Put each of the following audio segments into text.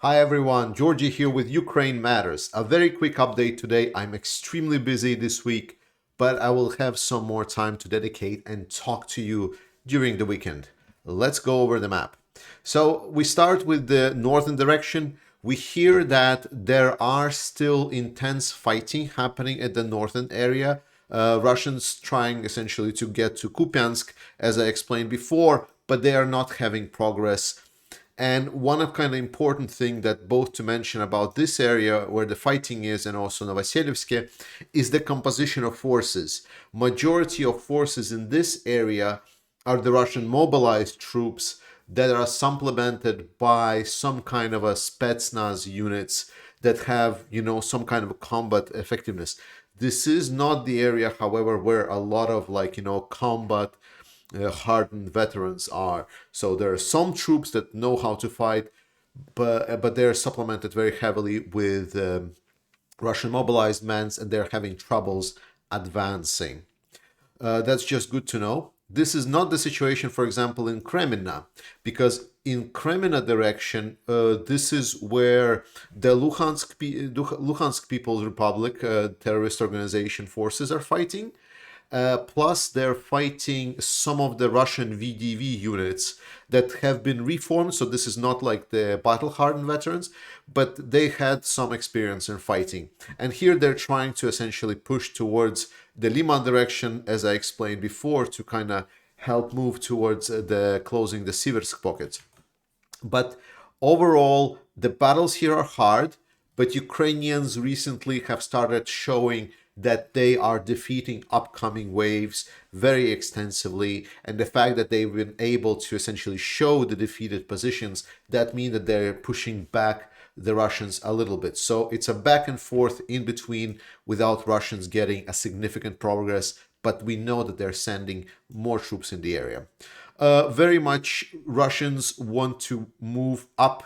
Hi everyone, Georgie here with Ukraine Matters. A very quick update today. I'm extremely busy this week, but I will have some more time to dedicate and talk to you during the weekend. Let's go over the map. So we start with the northern direction. We hear that there are still intense fighting happening at the northern area. Russians trying essentially to get to Kupiansk, as I explained before, but they are not having progress. And one of kind of important thing that both to mention about this area where the fighting is and also Novoselievsk is the composition of forces. Majority of forces in this area are the Russian mobilized troops that are supplemented by some kind of a Spetsnaz units that have, some kind of combat effectiveness. This is not the area, however, where a lot of combat hardened veterans are. So there are some troops that know how to fight, but they're supplemented very heavily with Russian mobilized men, and they're having troubles advancing. That's just good to know. This is not the situation, for example, in Kremina, because in Kremina direction, this is where the Luhansk People's Republic terrorist organization forces are fighting. Plus, they're fighting some of the Russian VDV units that have been reformed. So this is not like the battle-hardened veterans, but they had some experience in fighting. And here they're trying to essentially push towards the Liman direction, as I explained before, to kind of help move towards the closing the Siversk pocket. But overall, the battles here are hard, but Ukrainians recently have started showing that they are defeating upcoming waves very extensively. And the fact that they've been able to essentially show the defeated positions, that means that they're pushing back the Russians a little bit. So it's a back and forth in between without Russians getting a significant progress, but we know that they're sending more troops in the area. Very much Russians want to move up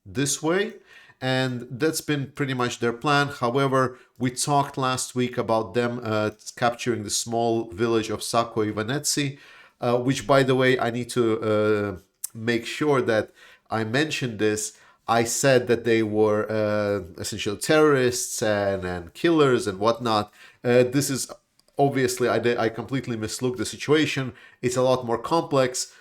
this way, and that's been pretty much their plan. However, we talked last week about them capturing the small village of Sako Ivanetsi, which, by the way, I need to make sure that I mentioned this. I said that they were essential terrorists and killers and whatnot. This is obviously I completely mislooked the situation. It's a lot more complex,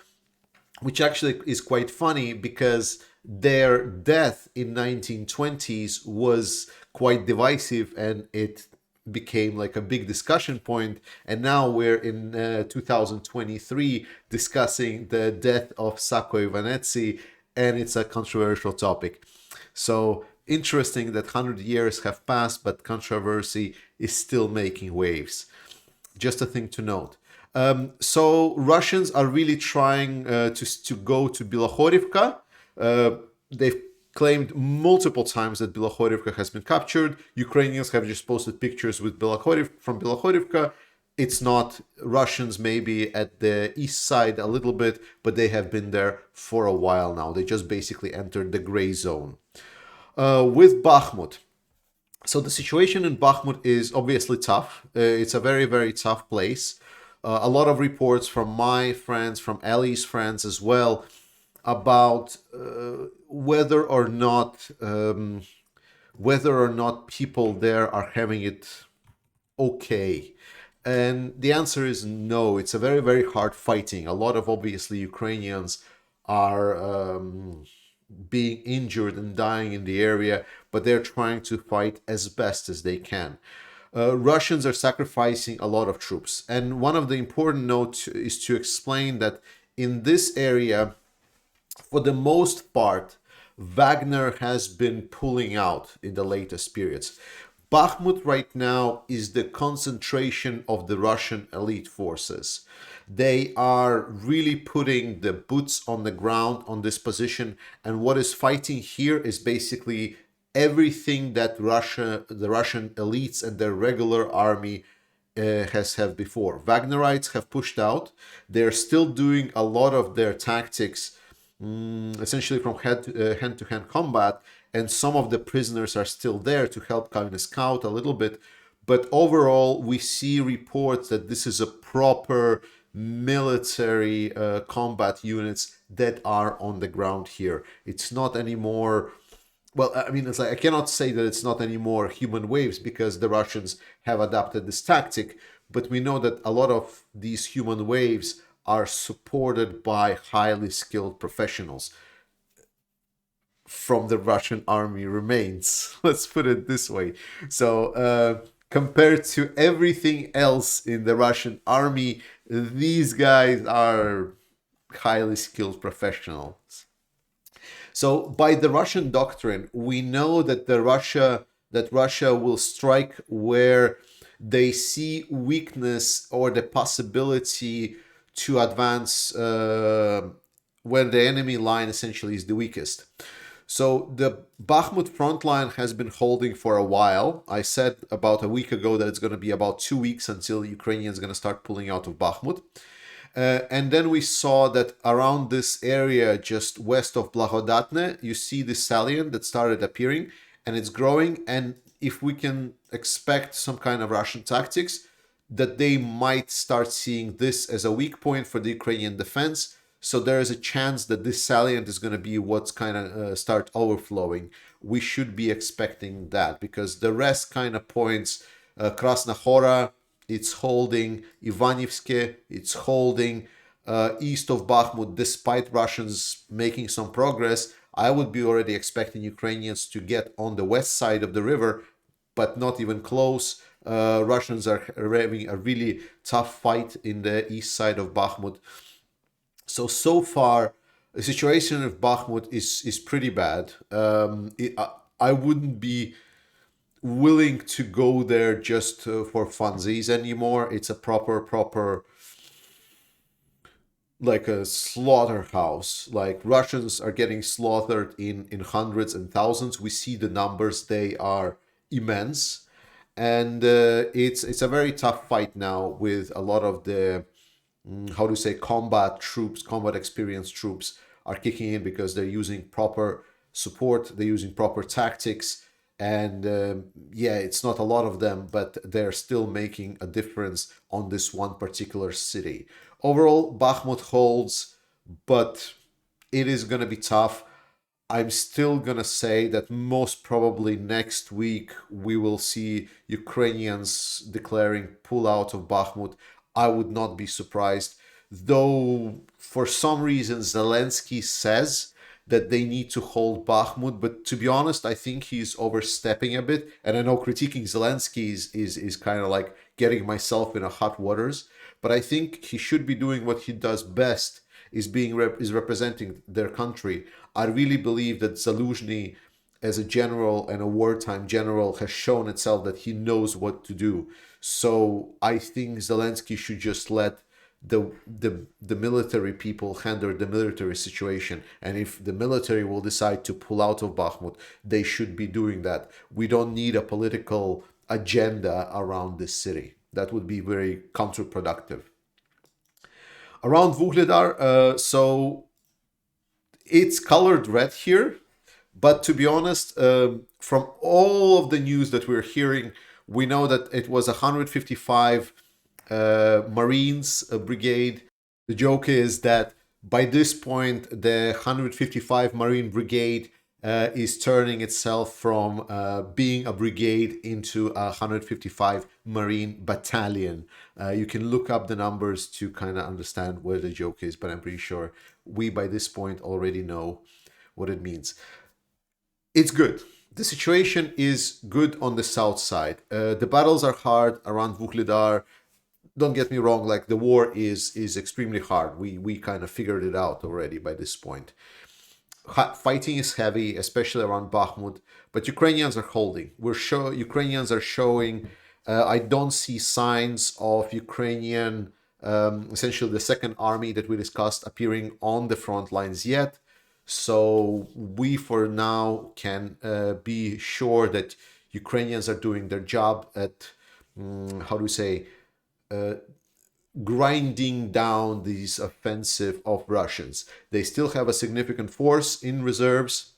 which actually is quite funny because their death in 1920s was quite divisive and it became like a big discussion point, and now we're in 2023 discussing the death of Sako Ivanetsi, and it's a controversial topic. So interesting that 100 years have passed, but controversy is still making waves. Just a thing to note. So Russians are really trying to go to Bilohorivka. They've claimed multiple times that Bilohorivka has been captured. Ukrainians have just posted pictures with from Bilohorivka. It's not Russians maybe at the east side a little bit, but they have been there for a while now. They just basically entered the gray zone. With Bakhmut, so the situation in Bakhmut is obviously tough. It's a very, very tough place. A lot of reports from my friends, from Ellie's friends as well, about whether or not people there are having it okay. And the answer is no. It's a very, very hard fighting. A lot of obviously Ukrainians are being injured and dying in the area, but they're trying to fight as best as they can. Russians are sacrificing a lot of troops. And one of the important notes is to explain that in this area, for the most part, Wagner has been pulling out in the latest periods. Bakhmut right now is the concentration of the Russian elite forces. They are really putting the boots on the ground on this position, and what is fighting here is basically everything that the Russian elites and their regular army has have before. Wagnerites have pushed out. They're still doing a lot of their tactics, essentially from hand-to-hand combat, and some of the prisoners are still there to help kind of scout a little bit. But overall, we see reports that this is a proper military combat units that are on the ground here. It's not anymore well, I mean, it's like I cannot say that it's not anymore human waves because the Russians have adopted this tactic, but we know that a lot of these human waves are supported by highly skilled professionals from the Russian army remains. Let's put it this way. So, compared to everything else in the Russian army, these guys are highly skilled professionals. So by the Russian doctrine, we know that Russia will strike where they see weakness or the possibility to advance where the enemy line essentially is the weakest. So the Bakhmut front line has been holding for a while. I said about a week ago that it's going to be about 2 weeks until Ukrainians are going to start pulling out of Bakhmut. And then we saw that around this area, just west of Blagodatne, you see this salient that started appearing and it's growing. And if we can expect some kind of Russian tactics, that they might start seeing this as a weak point for the Ukrainian defense. So there is a chance that this salient is going to be what's kind of start overflowing. We should be expecting that because the rest kind of points, Krasna Hora, it's holding, Ivanivske, it's holding, east of Bakhmut, despite Russians making some progress. I would be already expecting Ukrainians to get on the west side of the river, but not even close. Russians are having a really tough fight in the east side of Bakhmut. So far, the situation of Bakhmut is pretty bad. I wouldn't be willing to go there just for funsies anymore. It's a proper like a slaughterhouse. Like Russians are getting slaughtered in hundreds and thousands. We see the numbers; they are immense, and it's a very tough fight now with a lot of the how to say combat troops, combat experienced troops are kicking in because they're using proper support, they're using proper tactics, and yeah, it's not a lot of them, but they're still making a difference on this one particular city. Overall, Bakhmut holds, but it is going to be tough. I'm still gonna say that most probably next week we will see Ukrainians declaring pull out of Bakhmut. I would not be surprised, though for some reason Zelensky says that they need to hold Bakhmut, but to be honest, I think he's overstepping a bit. And I know critiquing Zelensky is kind of like getting myself in a hot waters, but I think he should be doing what he does best is representing their country. I really believe that Zaluzhny, as a general and a wartime general, has shown itself that he knows what to do. So I think Zelensky should just let the military people handle the military situation, and if the military will decide to pull out of Bakhmut, they should be doing that. We don't need a political agenda around this city. That would be very counterproductive. Around Vuhledar, so it's colored red here, but to be honest, from all of the news that we're hearing, we know that it was 155 Marines brigade. The joke is that by this point, the 155 Marine Brigade is turning itself from being a brigade into a 155 Marine Battalion. You can look up the numbers to kind of understand where the joke is, but I'm pretty sure we by this point already know what it means. It's good. The situation is good on the south side. The battles are hard around Vuhledar. Don't get me wrong, like the war is extremely hard. We kind of figured it out already by this point. Fighting is heavy, especially around Bakhmut, but Ukrainians are holding. Ukrainians are showing. I don't see signs of Ukrainian, essentially the second army that we discussed, appearing on the front lines yet. So we, for now, can be sure that Ukrainians are doing their job at, how do we say, grinding down these offensive of Russians. They still have a significant force in reserves,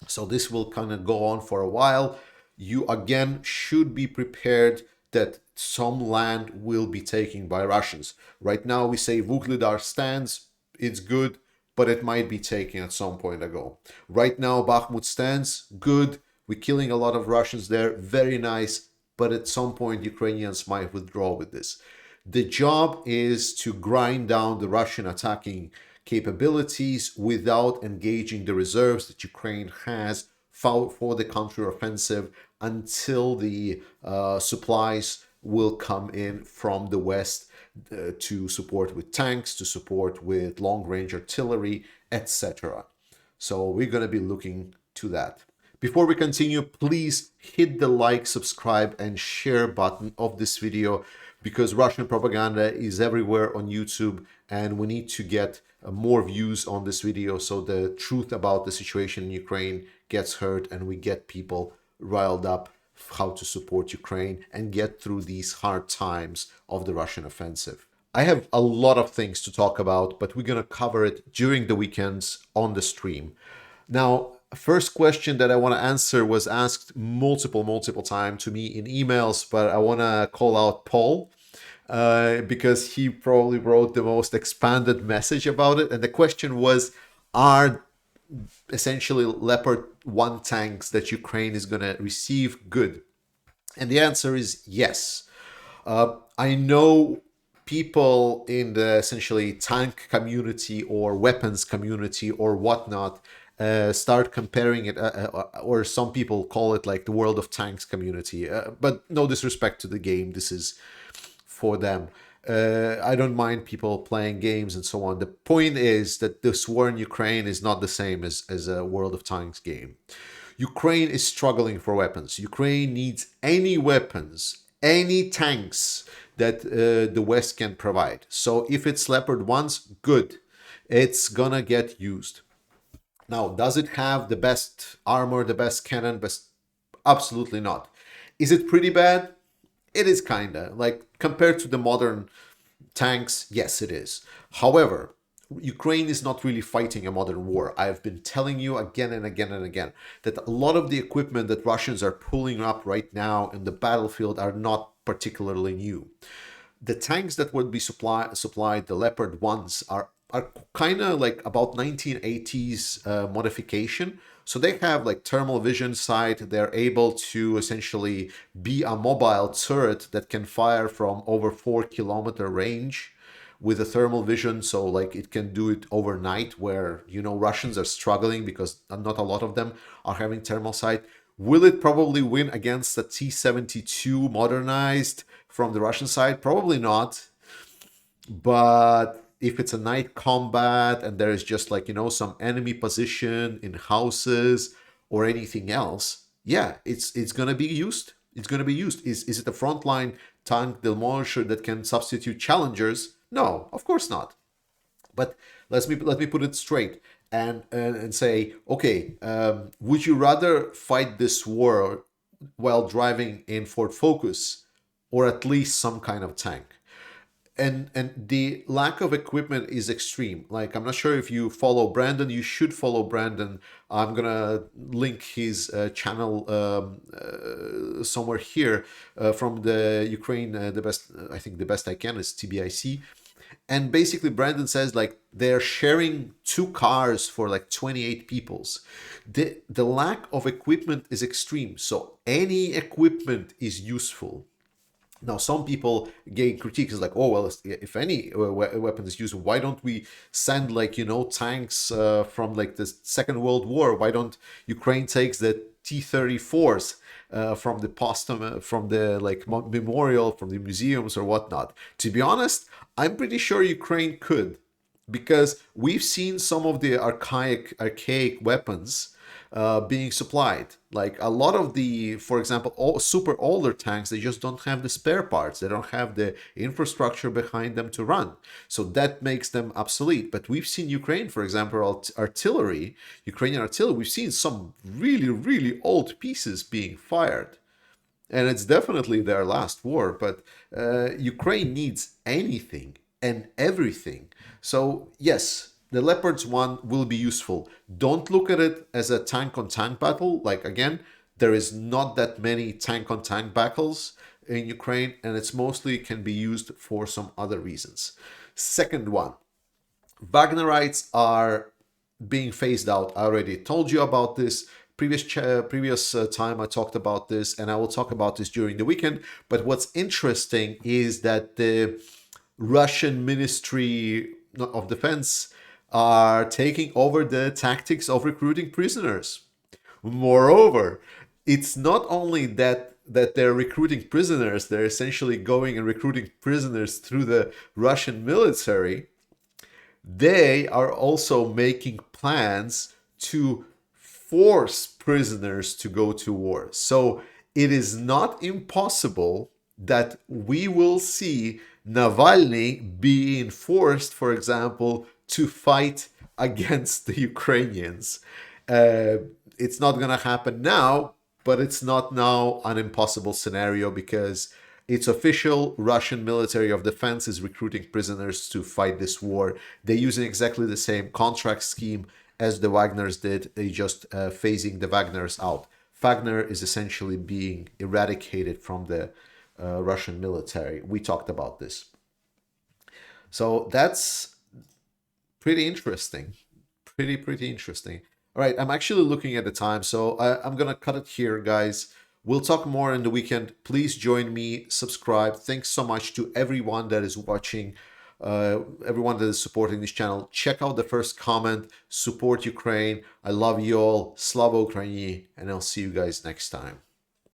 so this will kind of go on for a while. You again should be prepared that some land will be taken by Russians. Right now we say Vuhledar stands, it's good. but it might be taken at some point ago. Right now, Bakhmut stands good. We're killing a lot of Russians there. Very nice. But at some point, Ukrainians might withdraw with this. The job is to grind down the Russian attacking capabilities without engaging the reserves that Ukraine has for the counteroffensive until the supplies will come in from the west to support with tanks, to support with long-range artillery, etc. So we're going to be looking to that. Before we continue, please hit the like, subscribe, and share button of this video because Russian propaganda is everywhere on YouTube and we need to get more views on this video so the truth about the situation in Ukraine gets heard and we get people riled up how to support Ukraine and get through these hard times of the Russian offensive. I have a lot of things to talk about, but we're going to cover it during the weekends on the stream. Now, first question that I want to answer was asked multiple times to me in emails, but I want to call out Paul because he probably wrote the most expanded message about it. And the question was, are essentially Leopard 1 tanks that Ukraine is going to receive good? And the answer is yes. I know people in the essentially tank community or weapons community or whatnot start comparing it, or some people call it like the World of Tanks community. But no disrespect to the game, this is for them. I don't mind people playing games and so on. The point is that this war in Ukraine is not the same as a World of Tanks game. Ukraine is struggling for weapons. Ukraine needs any weapons, any tanks that the West can provide. So if it's Leopard 1s, good. It's gonna get used. Now, does it have the best armor, the best cannon? Absolutely not. Is it pretty bad? It is kinda. Like, compared to the modern tanks, yes, it is. However, Ukraine is not really fighting a modern war. I've been telling you again and again and again that a lot of the equipment that Russians are pulling up right now in the battlefield are not particularly new. The tanks that would be supplied, the Leopard 1s, are kind of like about 1980s modification. So they have like thermal vision sight. They're able to essentially be a mobile turret that can fire from over 4 kilometer range with a thermal vision. So like it can do it overnight where, you know, Russians are struggling because not a lot of them are having thermal sight. Will it probably win against a T-72 modernized from the Russian side? Probably not. But if it's a night combat and there is just like, you know, some enemy position in houses or anything else, yeah, it's going to be used. It's going to be used. Is it a frontline tank demolisher that can substitute challengers? No, of course not. But let me put it straight and say, okay, would you rather fight this war while driving in Ford Focus or at least some kind of tank? And the lack of equipment is extreme. Like, I'm not sure if you follow Brandon. You should follow Brandon. I'm gonna link his channel somewhere here from the Ukraine. The best, I think the best I can is TBIC. And basically Brandon says like they're sharing 2 cars for like 28 peoples. The lack of equipment is extreme. So any equipment is useful. Now, some people gain critiques like, oh, well, if any weapon is used, why don't we send like, you know, tanks from like the Second World War? Why don't Ukraine takes the T-34s from the from the like memorial, from the museums or whatnot? To be honest, I'm pretty sure Ukraine could, because we've seen some of the archaic weapons being supplied. Like a lot of the, for example, super older tanks, they just don't have the spare parts. They don't have the infrastructure behind them to run. So that makes them obsolete. But we've seen Ukraine, for example, Ukrainian artillery, we've seen some really old pieces being fired. And it's definitely their last war, but Ukraine needs anything and everything. So yes, the Leopards 1 will be useful. Don't look at it as a tank-on-tank battle. Like, again, there is not that many tank-on-tank battles in Ukraine, and it's mostly can be used for some other reasons. Second one, Wagnerites are being phased out. I already told you about this. Previous time I talked about this, and I will talk about this during the weekend. But what's interesting is that the Russian Ministry of Defense are taking over the tactics of recruiting prisoners. Moreover, it's not only that they're recruiting prisoners, they're essentially going and recruiting prisoners through the Russian military. They are also making plans to force prisoners to go to war. So it is not impossible that we will see Navalny being forced, for example, to fight against the Ukrainians. Uh, it's not going to happen now, but it's not now an impossible scenario because it's official. Russian military of defense is recruiting prisoners to fight this war. They're using exactly the same contract scheme as the Wagners did. They just phasing the Wagners out. Wagner is essentially being eradicated from the Russian military. We talked about this. So that's pretty interesting. Pretty interesting. All right, I'm actually looking at the time, so I'm gonna cut it here, guys. We'll talk more in the weekend. Please join me, subscribe. Thanks so much to everyone that is watching, everyone that is supporting this channel. Check out the first comment. Support Ukraine. I love you all. Slava Ukraini, and I'll see you guys next time.